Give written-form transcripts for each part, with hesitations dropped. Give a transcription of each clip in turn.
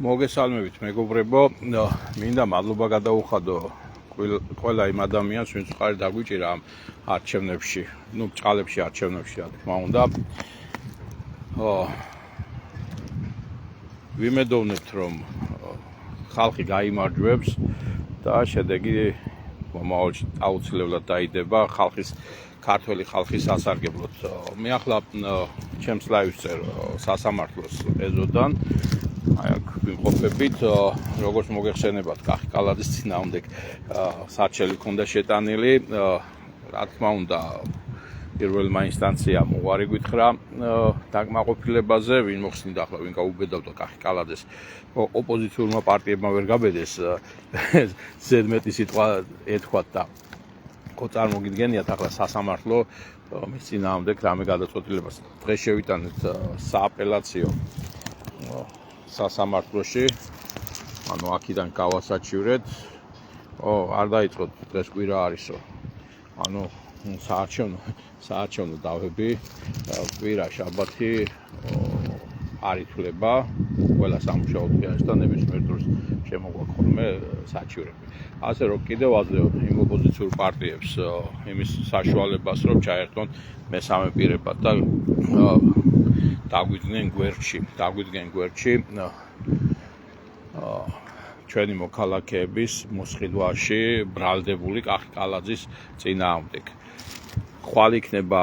მოგესალმებით მეგობრებო, მინდა მადლობა გადაუხადო ყველა იმ ადამიანს, ვინც ხარ დაგვიჭირა ამ არჩევნებში, ბრწყალებში არჩევნებში, რა თქმა უნდა. ვიმედოვნებთ, რომ ხალხი გაიმარჯვებს და შედეგი მომავალში აუცილებლად დაიდება ქართველი ხალხის სასარგებლოდ. მე ახლა ჩემს ლაივს წერ სასამართლოს ეზოდან. აქ ვიმყოფებით, როგორც მოგეხსენებათ, კახი-კალაძის წინააღმდეგ საჩელი ქონდა შეტანილი. რა თქმა უნდა, პირველმა ინსტანციამ უარი გითხრა დაკმაყოფილებაზე, ვინ მოხსნიდა ახლა, ვინ გაუბედავდა კახი-კალაძეს. ოპოზიციურმა პარტიებმა ვერ გაბედეს ზედმეტი სიტყვა ეთქვათ და წარმოგიდგენიათ ახლა სასამართლო მის წინააღმდეგ რამე გადაწყვეტილებას. დღეს შევიტანეთ სააპელაციო სასამართლოში, ანუ აქედან გავასაჩივრეთ. არ დაიწყოთ, დღეს კვირა არისო. ანუ საარჩევნო დავები, კვირა შაბათი არ ითვლება, ყველა სამუშაო დღეაში და ნებისმიერ დროს შემოგვაქვს ხოლმე საჩივრები. ასე რომ კიდევ აძლევთ იმ ოპოზიციურ პარტიებს იმის საშუალებას, რომ ჩაერთონ მესამე პირებად და დაგვიდგნენ გვერდში ჩვენი მოქალაქეების მოსყიდვაში ბრალდებული კახი-კალაძის წინააღმდეგ. ხვალ იქნება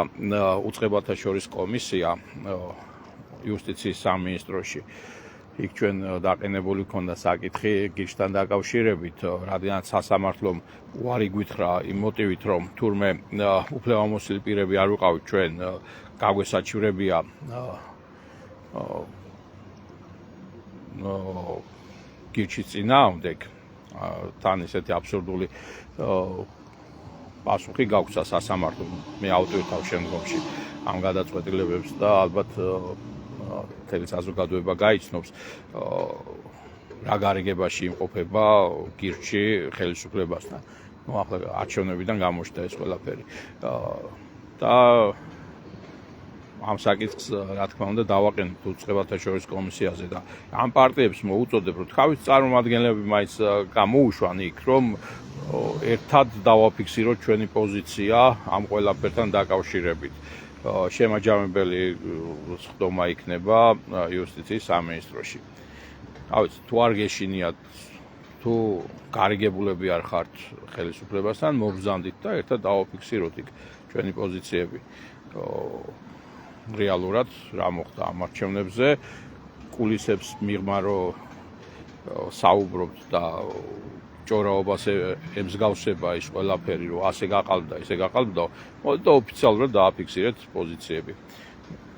უწყებათა შორის კომისია იუსტიციის სამინისტროში. იქ ჩვენ დაყენებული ქონდა საკითხი გიჩთან დაკავშირებით, რადგან სასამართლომ უარი გითხრა იმ მოტივით, რომ თურმე უფლებამოსილი პირები არ ვიყავით ჩვენ, გაგვესაჩივრებია გიჩის წინააღმდეგ, თან ისეთი აბსურდული პასუხი გაქვს სასამართლომ. მე ავტვირთავ შემდგომში ამ გადაწყვეტილებებს და ალბათ მთელი საზოგადოება გაიცნობს რა გარიგებაში იმყოფება გირჩი ხელისუფლებასთან. ახლა არჩევნებიდან გამოჩნდა ეს ყველაფერი. და ამ საკითხს, რა თქმა უნდა, დავაყენებთ უწყებათა შორის კომისიაზე და ამ პარტიებს მოუწოდებ, რომ თავის წარმომადგენლები მაინც გამოუშვან იქ, რომ ერთად დავაფიქსიროთ ჩვენი პოზიცია ამ ყველაფერთან დაკავშირებით. შემაჯამებელი სხდომა იქნება იუსტიციის სამინისტროში. თუ არ გეშინიათ, თუ გარიგებულები არ ხართ ხელისუფლებასთან, მოგზანდით და ერთად დავაფიქსიროთ იქ ჩვენი პოზიციები. რეალურად რა მოხდა ამ არჩევნებზე, კულისებს მიღმა რომ საუბრობთ და ჭორაობას ემსგავსება ის ყველაფერი, რომ ასე გაყალბდა, ისე გაყალბდა, და ოფიციალურად დააფიქსირეთ პოზიციები.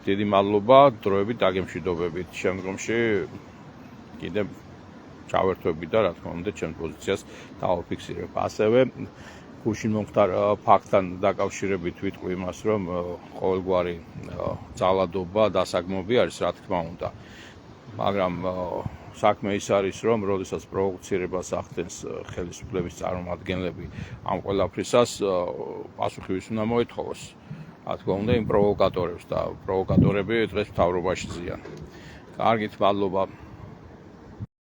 დიდი მადლობა, დროებით დაგემშვიდობებით. შემდგომში კიდევ ჩავერთვები და რა თქმა უნდა ჩემს პოზიციას დავაფიქსირებ. ასევე გუშინ მომხდარ ფაქტთან დაკავშირებით ვიტყვი იმას, რომ ყოველგვარი ძალადობა დასაგმობი არის, რა თქმა უნდა. მაგრამ საქმე ის არის, რომ როდესაც პროვოცირებას ახდენს ხელისუფლების წარმომადგენლები ამ ყველაფრისას, პასუხი ვის უნდა მოეთხოვოს. რა თქმა უნდა იმ პროვოკატორებს და პროვოკატორები დღეს მთავრობაში ზიან. კარგით, მადლობა.